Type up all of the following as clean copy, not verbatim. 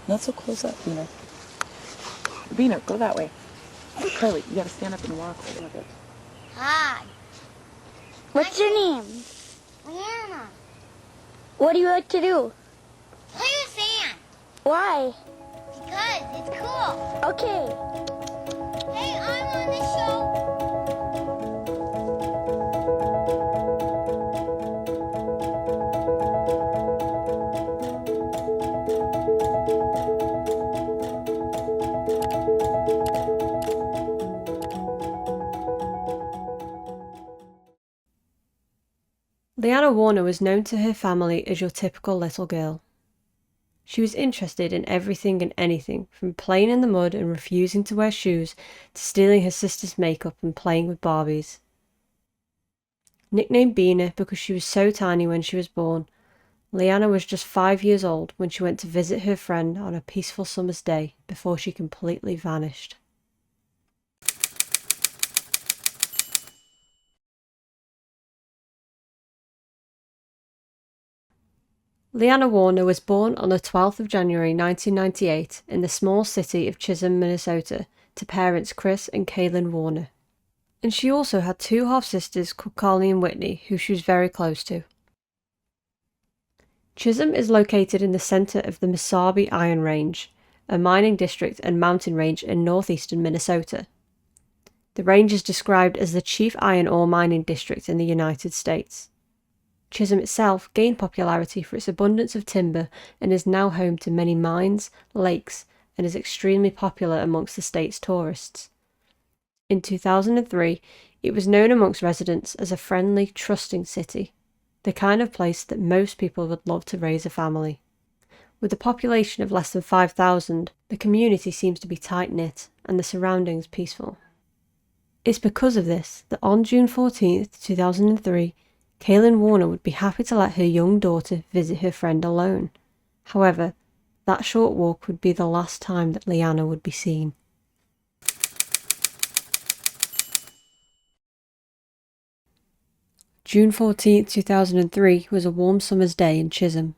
Not so close up, Beaner. Beaner, go that way. Curly, you gotta stand up and walk a little bit. Hi. What's your name? LeeAnna. What do you like to do? Play with sand. Why? Because it's cool. Okay. Hey, I'm on the show. LeeAnna Warner was known to her family as your typical little girl. She was interested in everything and anything, from playing in the mud and refusing to wear shoes, to stealing her sister's makeup and playing with Barbies. Nicknamed Beaner because she was so tiny when she was born, LeeAnna was just 5 years old when she went to visit her friend on a peaceful summer's day before she completely vanished. LeeAnna Warner was born on the 12th of January 1998 in the small city of Chisholm, Minnesota, to parents Chris and Kaylin Warner. And she also had two half-sisters called Carly and Whitney, who she was very close to. Chisholm is located in the centre of the Mesabi Iron Range, a mining district and mountain range in northeastern Minnesota. The range is described as the chief iron ore mining district in the United States. Chisholm itself gained popularity for its abundance of timber and is now home to many mines, lakes, and is extremely popular amongst the state's tourists. In 2003, it was known amongst residents as a friendly, trusting city, the kind of place that most people would love to raise a family. With a population of less than 5,000, the community seems to be tight-knit and the surroundings peaceful. It's because of this that on June 14, 2003, Kaylin Warner would be happy to let her young daughter visit her friend alone. However, that short walk would be the last time that LeeAnna would be seen. June 14, 2003 was a warm summer's day in Chisholm.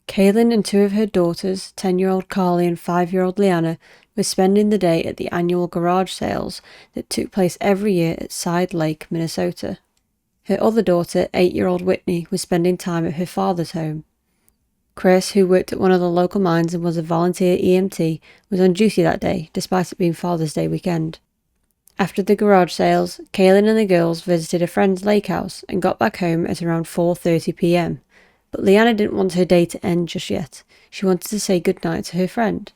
Kaylin and two of her daughters, 10-year-old Carly and 5-year-old LeeAnna, were spending the day at the annual garage sales that took place every year at Side Lake, Minnesota. Her other daughter, 8-year-old Whitney, was spending time at her father's home. Chris, who worked at one of the local mines and was a volunteer EMT, was on duty that day, despite it being Father's Day weekend. After the garage sales, Kaylin and the girls visited a friend's lake house and got back home at around 4:30 p.m. But LeeAnna didn't want her day to end just yet. She wanted to say goodnight to her friend.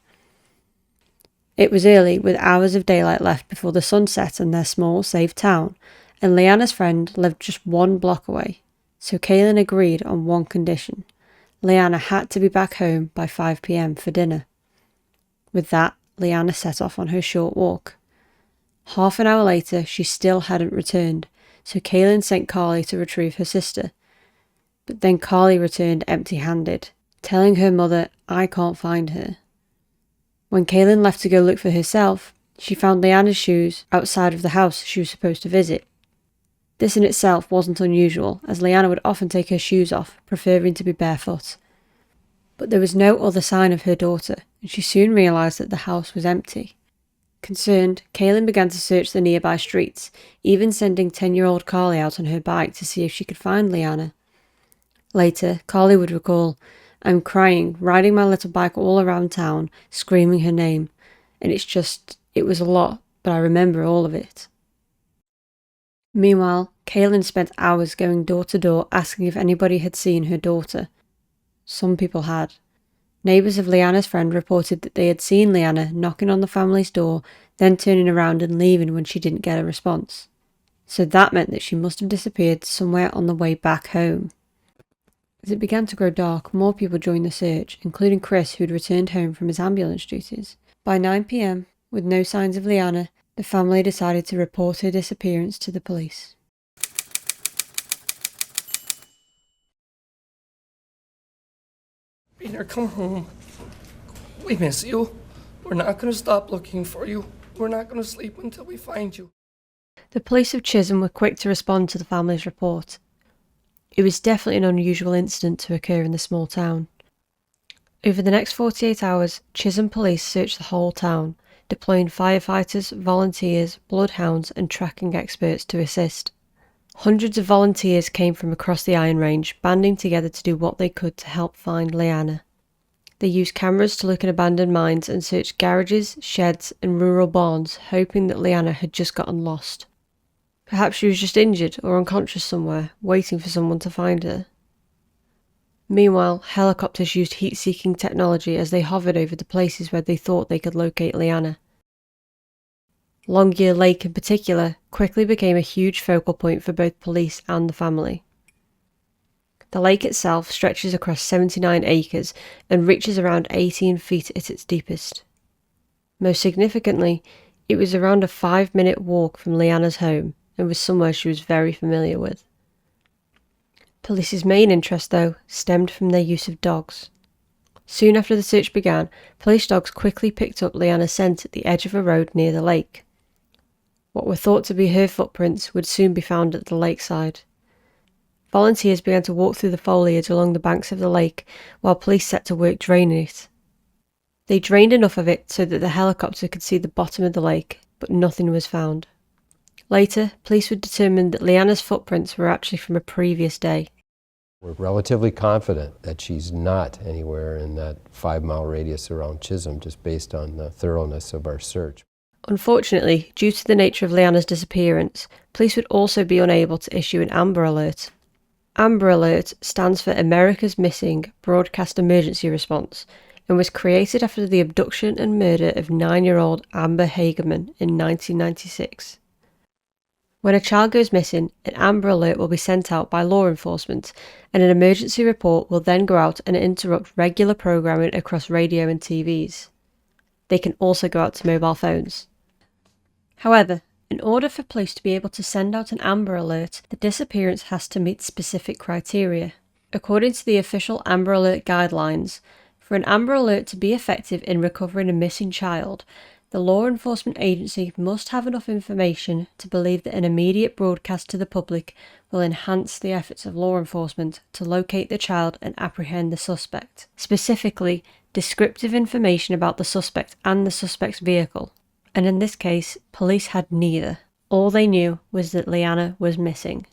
It was early, with hours of daylight left before the sun set in their small, safe town, and LeeAnna's friend lived just 1 block away, so Kaylin agreed on one condition. LeeAnna had to be back home by 5 p.m. for dinner. With that, LeeAnna set off on her short walk. Half an hour later, she still hadn't returned, so Kaylin sent Carly to retrieve her sister. But then Carly returned empty-handed, telling her mother, "I can't find her." When Kaylin left to go look for herself, she found LeeAnna's shoes outside of the house she was supposed to visit. This in itself wasn't unusual, as LeeAnna would often take her shoes off, preferring to be barefoot. But there was no other sign of her daughter, and she soon realised that the house was empty. Concerned, Kaylin began to search the nearby streets, even sending 10-year-old Carly out on her bike to see if she could find LeeAnna. Later, Carly would recall, "I'm crying, riding my little bike all around town, screaming her name, and it was a lot, but I remember all of it." Meanwhile, Kaylin spent hours going door to door asking if anybody had seen her daughter. Some people had. Neighbours of LeeAnna's friend reported that they had seen LeeAnna knocking on the family's door, then turning around and leaving when she didn't get a response. So that meant that she must have disappeared somewhere on the way back home. As it began to grow dark, more people joined the search, including Chris, who'd returned home from his ambulance duties. By 9 p.m, with no signs of LeeAnna, the family decided to report her disappearance to the police. Peter, come home. We miss you. We're not going to stop looking for you. We're not going to sleep until we find you. The police of Chisholm were quick to respond to the family's report. It was definitely an unusual incident to occur in the small town. Over the next 48 hours, Chisholm police searched the whole town, deploying firefighters, volunteers, bloodhounds and tracking experts to assist. Hundreds of volunteers came from across the Iron Range, banding together to do what they could to help find LeeAnna. They used cameras to look in abandoned mines and searched garages, sheds and rural barns, hoping that LeeAnna had just gotten lost. Perhaps she was just injured or unconscious somewhere, waiting for someone to find her. Meanwhile, helicopters used heat-seeking technology as they hovered over the places where they thought they could locate LeeAnna. Longyear Lake in particular quickly became a huge focal point for both police and the family. The lake itself stretches across 79 acres and reaches around 18 feet at its deepest. Most significantly, it was around a 5-minute walk from LeeAnna's home and was somewhere she was very familiar with. Police's main interest, though, stemmed from their use of dogs. Soon after the search began, police dogs quickly picked up LeeAnna's scent at the edge of a road near the lake. What were thought to be her footprints would soon be found at the lakeside. Volunteers began to walk through the foliage along the banks of the lake, while police set to work draining it. They drained enough of it so that the helicopter could see the bottom of the lake, but nothing was found. Later, police would determine that LeeAnna's footprints were actually from a previous day. We're relatively confident that she's not anywhere in that 5-mile radius around Chisholm, just based on the thoroughness of our search. Unfortunately, due to the nature of LeeAnna's disappearance, police would also be unable to issue an Amber Alert. Amber Alert stands for America's Missing Broadcast Emergency Response and was created after the abduction and murder of 9-year-old Amber Hagerman in 1996. When a child goes missing, an Amber Alert will be sent out by law enforcement, and an emergency report will then go out and interrupt regular programming across radio and TVs. They can also go out to mobile phones. However, in order for police to be able to send out an Amber Alert, the disappearance has to meet specific criteria. According to the official Amber Alert guidelines, for an Amber Alert to be effective in recovering a missing child, the law enforcement agency must have enough information to believe that an immediate broadcast to the public will enhance the efforts of law enforcement to locate the child and apprehend the suspect. Specifically, descriptive information about the suspect and the suspect's vehicle. And in this case, police had neither. All they knew was that LeeAnna was missing.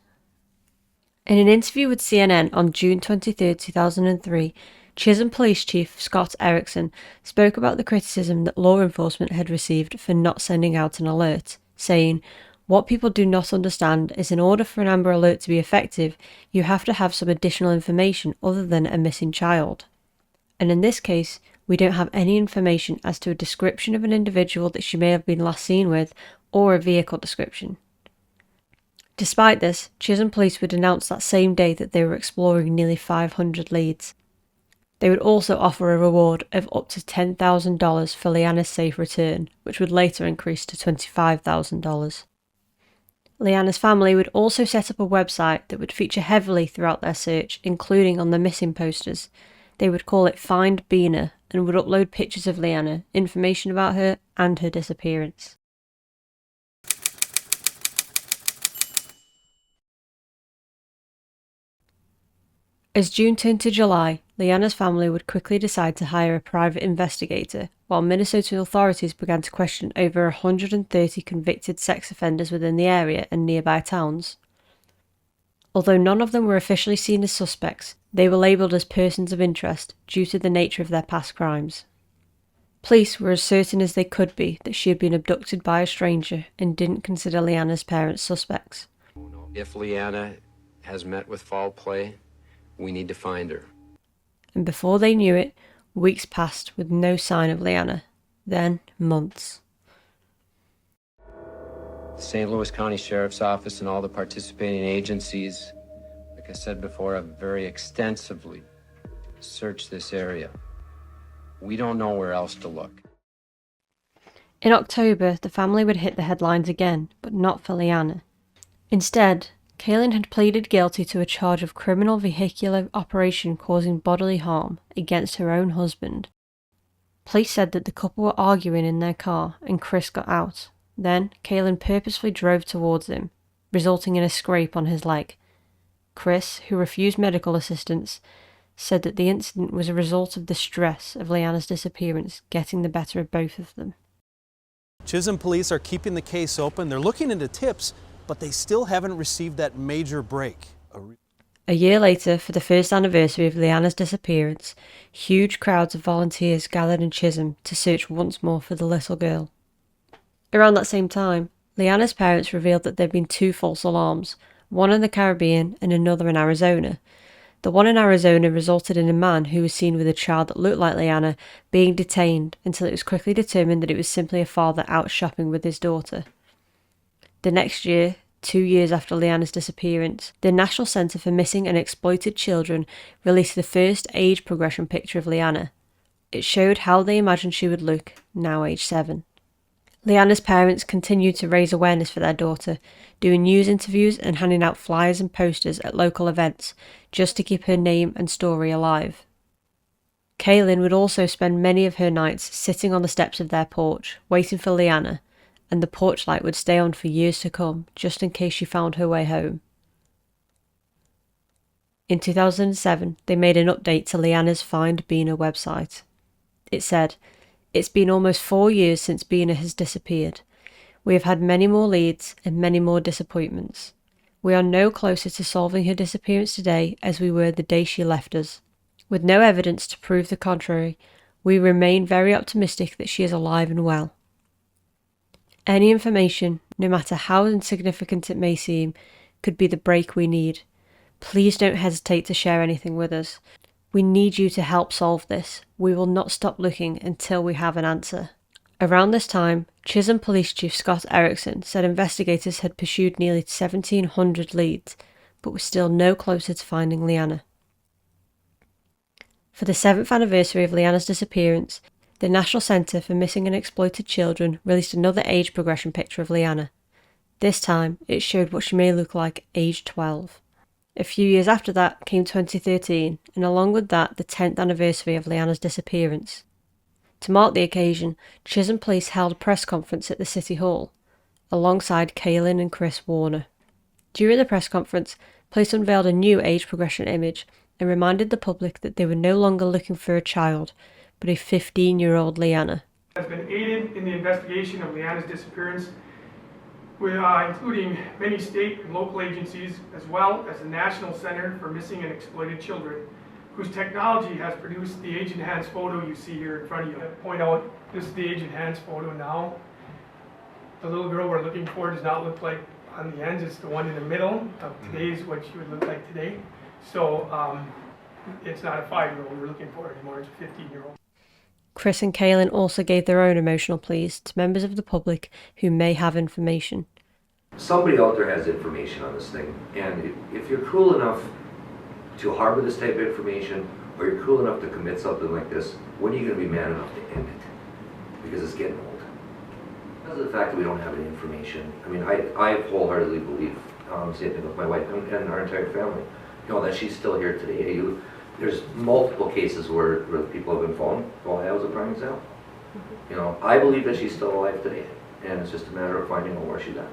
In an interview with CNN on June 23, 2003, Chisholm Police Chief Scott Erickson spoke about the criticism that law enforcement had received for not sending out an alert, saying, "What people do not understand is in order for an Amber Alert to be effective, you have to have some additional information other than a missing child. And in this case, we don't have any information as to a description of an individual that she may have been last seen with, or a vehicle description." Despite this, Chisholm Police would announce that same day that they were exploring nearly 500 leads. They would also offer a reward of up to $10,000 for LeeAnna's safe return, which would later increase to $25,000. LeeAnna's family would also set up a website that would feature heavily throughout their search, including on the missing posters. They would call it Find Beena and would upload pictures of LeeAnna, information about her and her disappearance. As June turned to July, LeeAnna's family would quickly decide to hire a private investigator, while Minnesota authorities began to question over 130 convicted sex offenders within the area and nearby towns. Although none of them were officially seen as suspects, they were labelled as persons of interest due to the nature of their past crimes. Police were as certain as they could be that she had been abducted by a stranger and didn't consider LeeAnna's parents suspects. If LeeAnna has met with foul play, we need to find her. And before they knew it, weeks passed with no sign of LeeAnna. Then months. The St. Louis County Sheriff's Office and all the participating agencies, like I said before, have very extensively searched this area. We don't know where else to look. In October, the family would hit the headlines again, but not for LeeAnna. Instead, Kaylin had pleaded guilty to a charge of criminal vehicular operation causing bodily harm against her own husband. Police said that the couple were arguing in their car and Chris got out. Then, Kaylin purposefully drove towards him, resulting in a scrape on his leg. Chris, who refused medical assistance, said that the incident was a result of the stress of LeeAnna's disappearance getting the better of both of them. Chisholm police are keeping the case open. They're looking into tips, but they still haven't received that major break. A year later, for the first anniversary of LeeAnna's disappearance, huge crowds of volunteers gathered in Chisholm to search once more for the little girl. Around that same time, LeeAnna's parents revealed that there had been 2 false alarms, one in the Caribbean and another in Arizona. The one in Arizona resulted in a man who was seen with a child that looked like LeeAnna being detained until it was quickly determined that it was simply a father out shopping with his daughter. The next year, 2 years after LeeAnna's disappearance, the National Centre for Missing and Exploited Children released the first age progression picture of LeeAnna. It showed how they imagined she would look, now age 7. LeeAnna's parents continued to raise awareness for their daughter, doing news interviews and handing out flyers and posters at local events, just to keep her name and story alive. Kaylin would also spend many of her nights sitting on the steps of their porch, waiting for LeeAnna, and the porch light would stay on for years to come, just in case she found her way home. In 2007, they made an update to LeeAnna's Find Bina website. It said, "It's been almost 4 years since Bina has disappeared. We have had many more leads and many more disappointments. We are no closer to solving her disappearance today as we were the day she left us. With no evidence to prove the contrary, we remain very optimistic that she is alive and well. Any information, no matter how insignificant it may seem, could be the break we need. Please don't hesitate to share anything with us. We need you to help solve this. We will not stop looking until we have an answer." Around this time, Chisholm Police Chief Scott Erickson said investigators had pursued nearly 1,700 leads, but were still no closer to finding LeeAnna. For the 7th anniversary of LeeAnna's disappearance, the National Centre for Missing and Exploited Children released another age progression picture of LeeAnna. This time, it showed what she may look like aged 12. A few years after that came 2013, and along with that, the 10th anniversary of LeeAnna's disappearance. To mark the occasion, Chisholm Police held a press conference at the City Hall, alongside Kaylin and Chris Warner. During the press conference, police unveiled a new age progression image and reminded the public that they were no longer looking for a child, but a 15-year-old LeeAnna. Has been aided in the investigation of LeeAnna's disappearance, including many state and local agencies, as well as the National Center for Missing and Exploited Children, whose technology has produced the age-enhanced photo you see here in front of you. I point out, this is the age-enhanced photo now. The little girl we're looking for does not look like on the ends, it's the one in the middle of today's what she would look like today. So it's not a 5-year-old we're looking for anymore, it's a 15-year-old. Chris and Kaylin also gave their own emotional pleas to members of the public who may have information. Somebody out there has information on this thing, and if you're cruel enough to harbor this type of information, or you're cruel enough to commit something like this, when are you going to be man enough to end it? Because it's getting old. Because of the fact that we don't have any information, I mean, I wholeheartedly believe, same thing with my wife and our entire family, you know, that she's still here today. There's multiple cases where people have been found. Well, that was a prime example. You know, I believe that she's still alive today, and it's just a matter of finding out where she's at.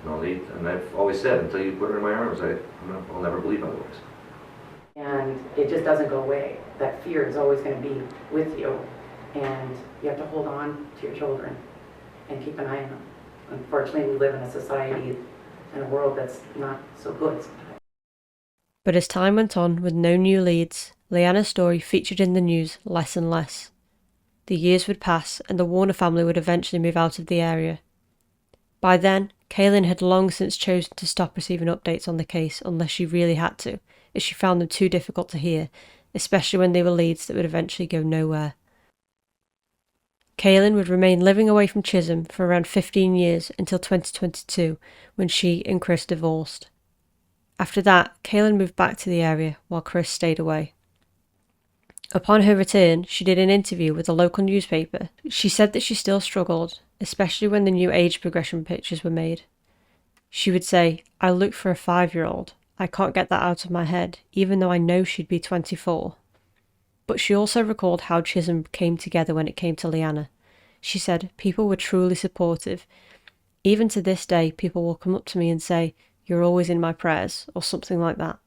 You know, and I've always said, until you put her in my arms, I'll never believe otherwise. And it just doesn't go away. That fear is always going to be with you, and you have to hold on to your children and keep an eye on them. Unfortunately, we live in a society and a world that's not so good sometimes. But as time went on with no new leads, LeeAnna's story featured in the news less and less. The years would pass and the Warner family would eventually move out of the area. By then, Kaylin had long since chosen to stop receiving updates on the case unless she really had to, as she found them too difficult to hear, especially when they were leads that would eventually go nowhere. Kaylin would remain living away from Chisholm for around 15 years until 2022, when she and Chris divorced. After that, Kaylin moved back to the area while Chris stayed away. Upon her return, she did an interview with a local newspaper. She said that she still struggled, especially when the new age progression pictures were made. She would say, "I look for a 5-year-old. I can't get that out of my head, even though I know she'd be 24. But she also recalled how Chisholm came together when it came to LeeAnna. She said, "People were truly supportive. Even to this day, people will come up to me and say, 'You're always in my prayers,' or something like that."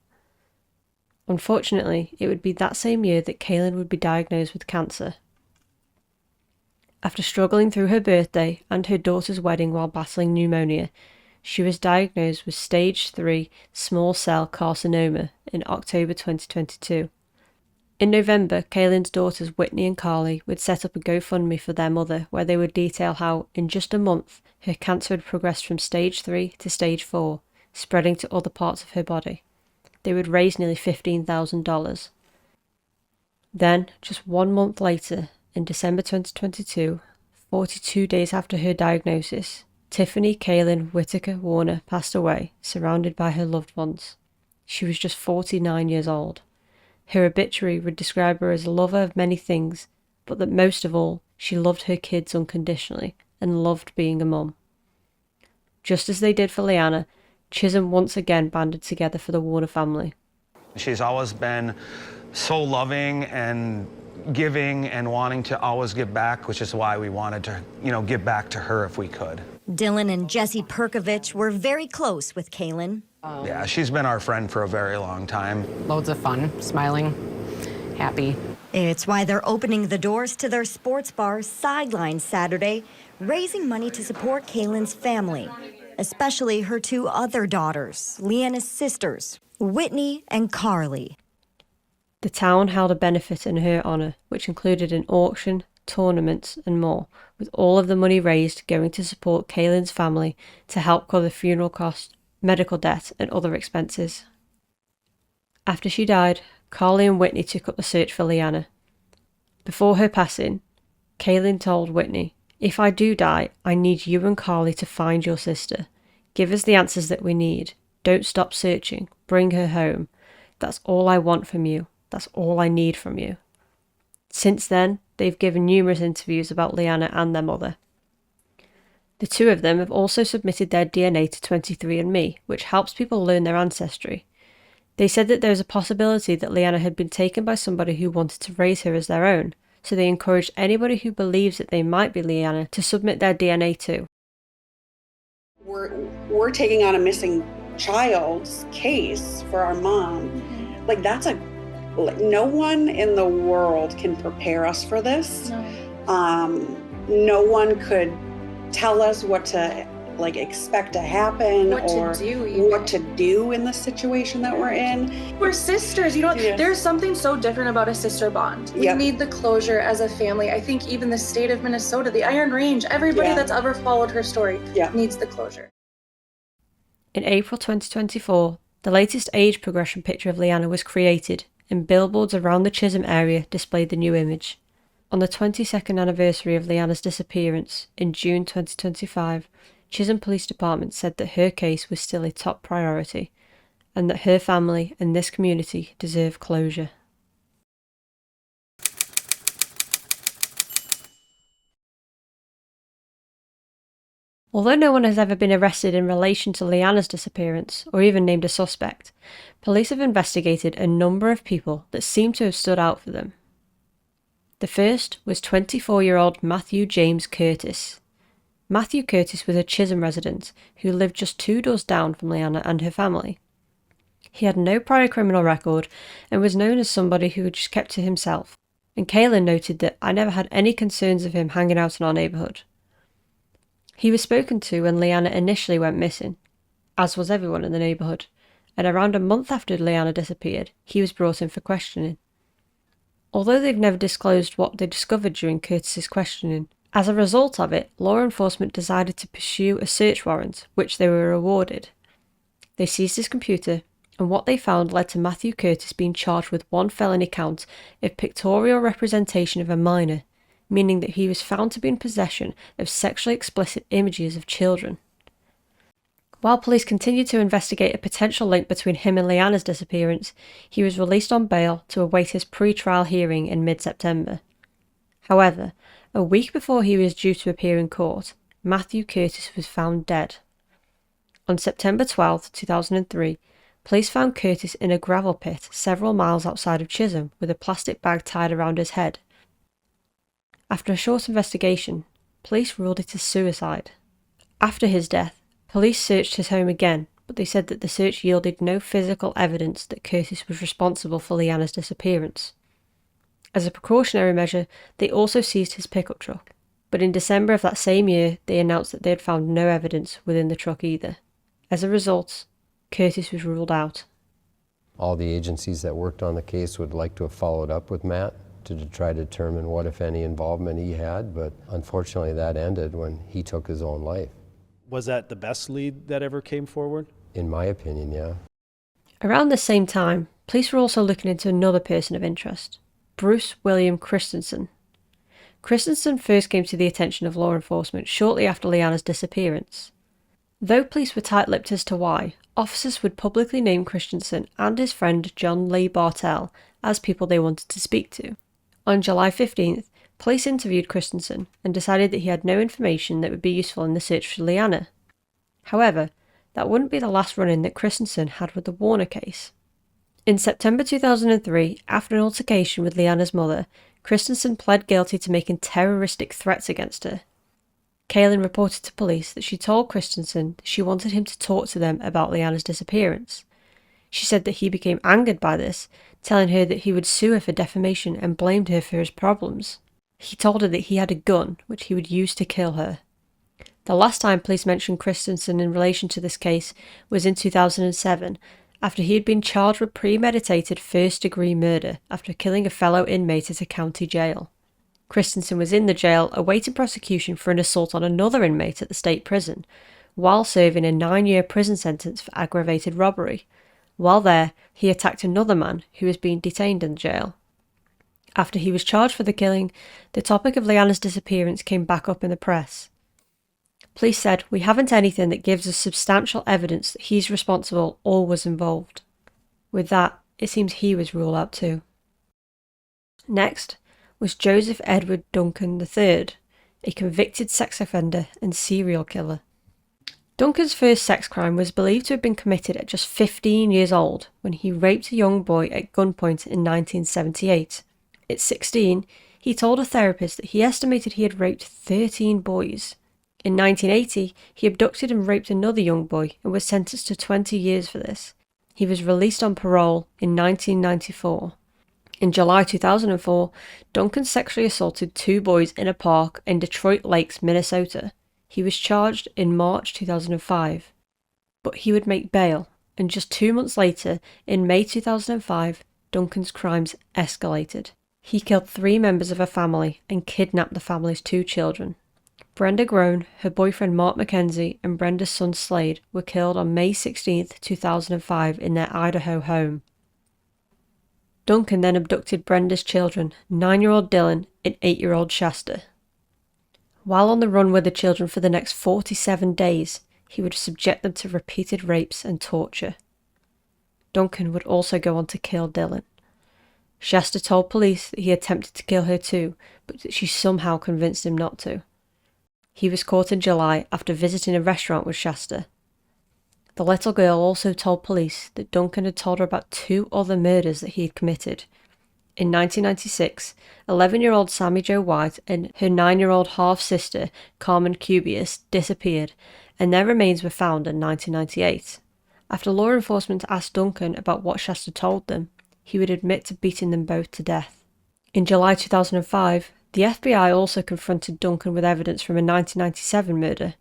Unfortunately, it would be that same year that Kaylin would be diagnosed with cancer. After struggling through her birthday and her daughter's wedding while battling pneumonia, she was diagnosed with stage 3 small cell carcinoma in October 2022. In November, Kaylin's daughters Whitney and Carly would set up a GoFundMe for their mother where they would detail how, in just a month, her cancer had progressed from stage 3 to stage 4, spreading to other parts of her body. They would raise nearly $15,000. Then, just 1 month later, in December 2022, 42 days after her diagnosis, Tiffany Kaylin Whitaker Warner passed away, surrounded by her loved ones. She was just 49 years old. Her obituary would describe her as a lover of many things, but that most of all, she loved her kids unconditionally and loved being a mum. Just as they did for LeeAnna, Chisholm once again banded together for the Warner family. She's always been so loving and giving and wanting to always give back, which is why we wanted to, give back to her if we could. Dylan and Jesse Perkovich were very close with Kaylin. Yeah, she's been our friend for a very long time. Loads of fun, smiling, happy. It's why they're opening the doors to their sports bar Sideline Saturday, raising money to support Kaylin's family, especially her 2 other daughters, LeeAnna's sisters, Whitney and Carly. The town held a benefit in her honour, which included an auction, tournaments and more, with all of the money raised going to support Kaylin's family to help cover funeral costs, medical debt and other expenses. After she died, Carly and Whitney took up the search for LeeAnna. Before her passing, Kaylin told Whitney, "If I do die, I need you and Carly to find your sister. Give us the answers that we need. Don't stop searching. Bring her home. That's all I want from you. That's all I need from you." Since then, they've given numerous interviews about LeeAnna and their mother. The 2 of them have also submitted their DNA to 23andMe, which helps people learn their ancestry. They said that there is a possibility that LeeAnna had been taken by somebody who wanted to raise her as their own, so they encouraged anybody who believes that they might be LeeAnna to submit their DNA too. We're taking on a missing child's case for our mom. Like, no one in the world can prepare us for this. No one could tell us what to expect to happen or what to do in the situation that we're in. We're sisters, there's something so different about a sister bond. We need the closure as a family. I think even the state of Minnesota, the Iron Range, everybody that's ever followed her story needs the closure. In April 2024, the latest age progression picture of LeeAnna was created, and billboards around the Chisholm area displayed the new image. On the 22nd anniversary of LeeAnna's disappearance, in June 2025, Chisholm Police Department said that her case was still a top priority, and that her family and this community deserve closure. Although no one has ever been arrested in relation to LeeAnna's disappearance, or even named a suspect, police have investigated a number of people that seem to have stood out for them. The first was 24-year-old Matthew James Curtis. Matthew Curtis was a Chisholm resident who lived just 2 doors down from LeeAnna and her family. He had no prior criminal record and was known as somebody who had just kept to himself, and Kaylin noted that "I never had any concerns of him hanging out in our neighbourhood." He was spoken to when LeeAnna initially went missing, as was everyone in the neighbourhood, and around a month after LeeAnna disappeared, he was brought in for questioning. Although they've never disclosed what they discovered during Curtis's questioning, as a result of it, law enforcement decided to pursue a search warrant, which they were awarded. They seized his computer, and what they found led to Matthew Curtis being charged with 1 felony count of pictorial representation of a minor, meaning that he was found to be in possession of sexually explicit images of children. While police continued to investigate a potential link between him and LeeAnna's disappearance, he was released on bail to await his pre-trial hearing in mid-September. However, a week before he was due to appear in court, Matthew Curtis was found dead. On September 12, 2003, police found Curtis in a gravel pit several miles outside of Chisholm with a plastic bag tied around his head. After a short investigation, police ruled it a suicide. After his death, police searched his home again, but they said that the search yielded no physical evidence that Curtis was responsible for LeeAnna's disappearance. As a precautionary measure, they also seized his pickup truck, but in December of that same year, they announced that they had found no evidence within the truck either. As a result, Curtis was ruled out. All the agencies that worked on the case would like to have followed up with Matt to try to determine what, if any, involvement he had, but unfortunately that ended when he took his own life. Was that the best lead that ever came forward? In my opinion, yeah. Around the same time, police were also looking into another person of interest, Bruce William Christensen. Christensen first came to the attention of law enforcement shortly after LeeAnna's disappearance. Though police were tight-lipped as to why, officers would publicly name Christensen and his friend John Lee Bartell as people they wanted to speak to. On July 15th, police interviewed Christensen and decided that he had no information that would be useful in the search for LeeAnna. However, that wouldn't be the last run-in that Christensen had with the Warner case. In September 2003, after an altercation with LeeAnna's mother, Christensen pled guilty to making terroristic threats against her. Kaylin reported to police that she told Christensen that she wanted him to talk to them about LeeAnna's disappearance. She said that he became angered by this, telling her that he would sue her for defamation and blamed her for his problems. He told her that he had a gun, which he would use to kill her. The last time police mentioned Christensen in relation to this case was in 2007, after he had been charged with premeditated first-degree murder after killing a fellow inmate at a county jail. Christensen was in the jail awaiting prosecution for an assault on another inmate at the state prison, while serving a 9-year prison sentence for aggravated robbery. While there, he attacked another man who was being detained in the jail. After he was charged for the killing, the topic of LeeAnna's disappearance came back up in the press. Police said, "We haven't anything that gives us substantial evidence that he's responsible or was involved." With that, it seems he was ruled out too. Next was Joseph Edward Duncan III, a convicted sex offender and serial killer. Duncan's first sex crime was believed to have been committed at just 15 years old when he raped a young boy at gunpoint in 1978. At 16, he told a therapist that he estimated he had raped 13 boys. In 1980, he abducted and raped another young boy and was sentenced to 20 years for this. He was released on parole in 1994. In July 2004, Duncan sexually assaulted 2 boys in a park in Detroit Lakes, Minnesota. He was charged in March 2005, but he would make bail, and just 2 months later, in May 2005, Duncan's crimes escalated. He killed 3 members of a family and kidnapped the family's 2 children. Brenda Groen, her boyfriend Mark McKenzie, and Brenda's son Slade were killed on May 16, 2005 in their Idaho home. Duncan then abducted Brenda's children, 9-year-old Dylan and 8-year-old Shasta. While on the run with the children for the next 47 days, he would subject them to repeated rapes and torture. Duncan would also go on to kill Dylan. Shasta told police that he attempted to kill her too, but that she somehow convinced him not to. He was caught in July after visiting a restaurant with Shasta. The little girl also told police that Duncan had told her about 2 other murders that he had committed. In 1996, 11-year-old Sammy Jo White and her 9-year-old half-sister, Carmen Cubius, disappeared, and their remains were found in 1998. After law enforcement asked Duncan about what Shasta told them, he would admit to beating them both to death. In July 2005, the FBI also confronted Duncan with evidence from a 1997 murder.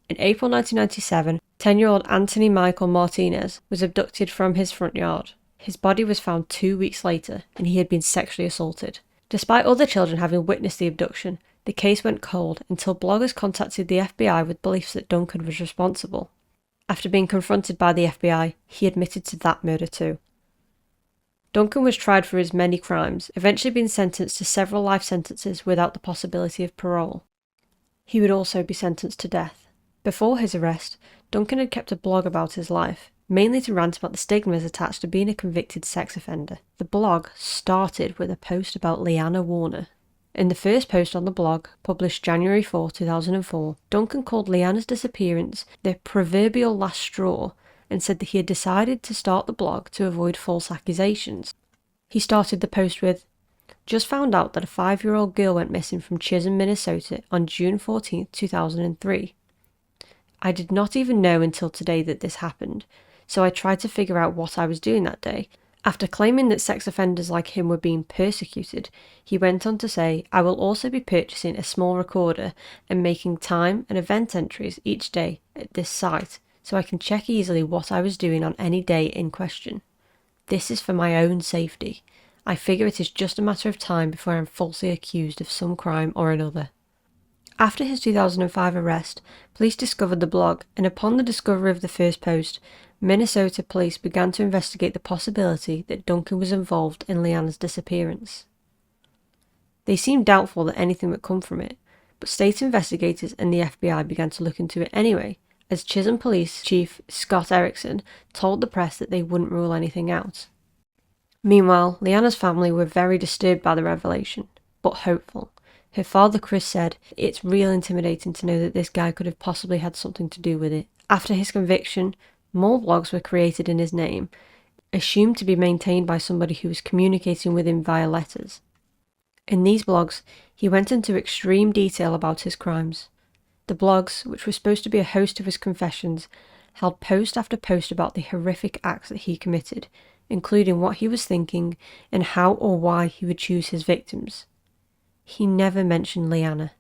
In April 1997, 10-year-old Anthony Michael Martinez was abducted from his front yard. His body was found 2 weeks later, and he had been sexually assaulted. Despite other children having witnessed the abduction, the case went cold until bloggers contacted the FBI with beliefs that Duncan was responsible. After being confronted by the FBI, he admitted to that murder too. Duncan was tried for his many crimes, eventually being sentenced to several life sentences without the possibility of parole. He would also be sentenced to death. Before his arrest, Duncan had kept a blog about his life, mainly to rant about the stigmas attached to being a convicted sex offender. The blog started with a post about LeeAnna Warner. In the first post on the blog, published January 4, 2004, Duncan called LeeAnna's disappearance the proverbial last straw and said that he had decided to start the blog to avoid false accusations. He started the post with, "Just found out that a 5-year-old girl went missing from Chisholm, Minnesota on June 14, 2003. I did not even know until today that this happened, so I tried to figure out what I was doing that day. After claiming that sex offenders like him were being persecuted, he went on to say, I will also be purchasing a small recorder and making time and event entries each day at this site so I can check easily what I was doing on any day in question. This is for my own safety. I figure it is just a matter of time before I am falsely accused of some crime or another. After his 2005 arrest, police discovered the blog, and upon the discovery of the first post, Minnesota police began to investigate the possibility that Duncan was involved in LeeAnna's disappearance. They seemed doubtful that anything would come from it, but state investigators and the FBI began to look into it anyway, as Chisholm Police Chief Scott Erickson told the press that they wouldn't rule anything out. Meanwhile, LeeAnna's family were very disturbed by the revelation, but hopeful. Her father Chris said, it's real intimidating to know that this guy could have possibly had something to do with it. After his conviction, more blogs were created in his name, assumed to be maintained by somebody who was communicating with him via letters. In these blogs, he went into extreme detail about his crimes. The blogs, which were supposed to be a host of his confessions, held post after post about the horrific acts that he committed, including what he was thinking and how or why he would choose his victims. He never mentioned LeeAnna.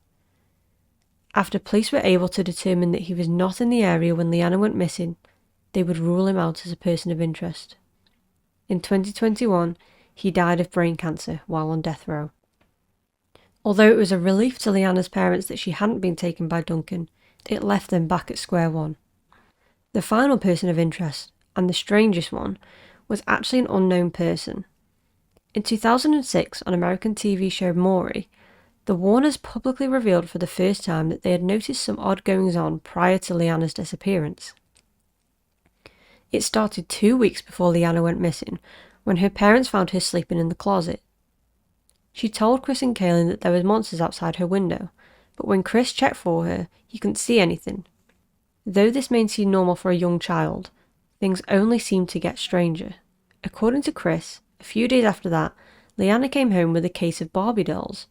After police were able to determine that he was not in the area when LeeAnna went missing, they would rule him out as a person of interest. In 2021, he died of brain cancer while on death row. Although it was a relief to LeeAnna's parents that she hadn't been taken by Duncan, it left them back at square one. The final person of interest, and the strangest one, was actually an unknown person. In 2006, on American TV show Maury, the Warners publicly revealed for the first time that they had noticed some odd goings-on prior to LeeAnna's disappearance. It started 2 weeks before LeeAnna went missing, when her parents found her sleeping in the closet. She told Chris and Kaylin that there were monsters outside her window, but when Chris checked for her, he couldn't see anything. Though this may seem normal for a young child, things only seemed to get stranger. According to Chris, a few days after that, LeeAnna came home with a case of Barbie dolls.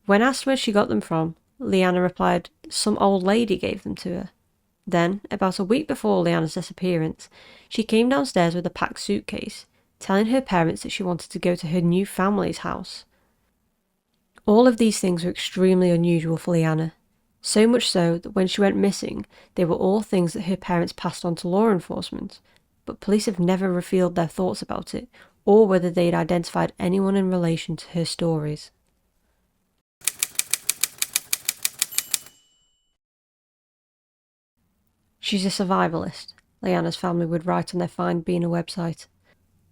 When asked where she got them from, LeeAnna replied, some old lady gave them to her. Then, about a week before LeeAnna's disappearance, she came downstairs with a packed suitcase, telling her parents that she wanted to go to her new family's house. All of these things were extremely unusual for LeeAnna, so much so that when she went missing, they were all things that her parents passed on to law enforcement, but police have never revealed their thoughts about it, or whether they had identified anyone in relation to her stories. She's a survivalist, LeeAnna's family would write on their Find Being a website.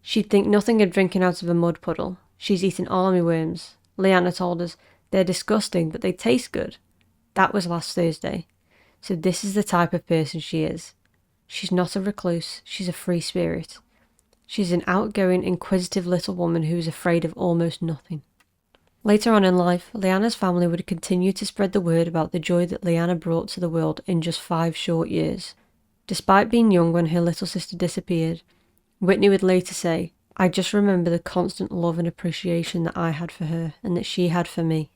She'd think nothing of drinking out of a mud puddle. She's eaten army worms. LeeAnna told us, they're disgusting, but they taste good. That was last Thursday. So this is the type of person she is. She's not a recluse, she's a free spirit. She's an outgoing, inquisitive little woman who is afraid of almost nothing. Later on in life, LeeAnna's family would continue to spread the word about the joy that LeeAnna brought to the world in just 5 short years. Despite being young when her little sister disappeared, Whitney would later say, I just remember the constant love and appreciation that I had for her and that she had for me.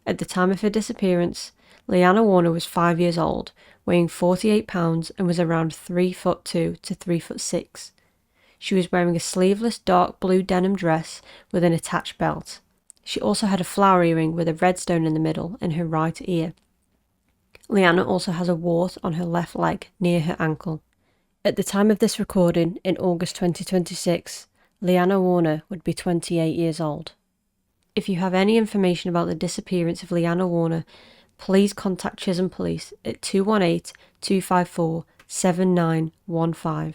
At the time of her disappearance, LeeAnna Warner was 5 years old, weighing 48 pounds and was around 3'2" to 3'6". She was wearing a sleeveless dark blue denim dress with an attached belt. She also had a flower earring with a red stone in the middle in her right ear. LeeAnna also has a wart on her left leg near her ankle. At the time of this recording, in August 2026, LeeAnna Warner would be 28 years old. If you have any information about the disappearance of LeeAnna Warner, please contact Chisholm Police at 218-254-7915.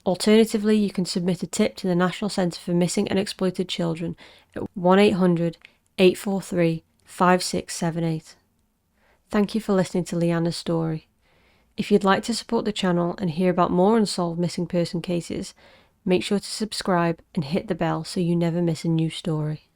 Alternatively, you can submit a tip to the National Centre for Missing and Exploited Children at 1-800-843-5678. Thank you for listening to LeeAnna's story. If you'd like to support the channel and hear about more unsolved missing person cases, make sure to subscribe and hit the bell so you never miss a new story.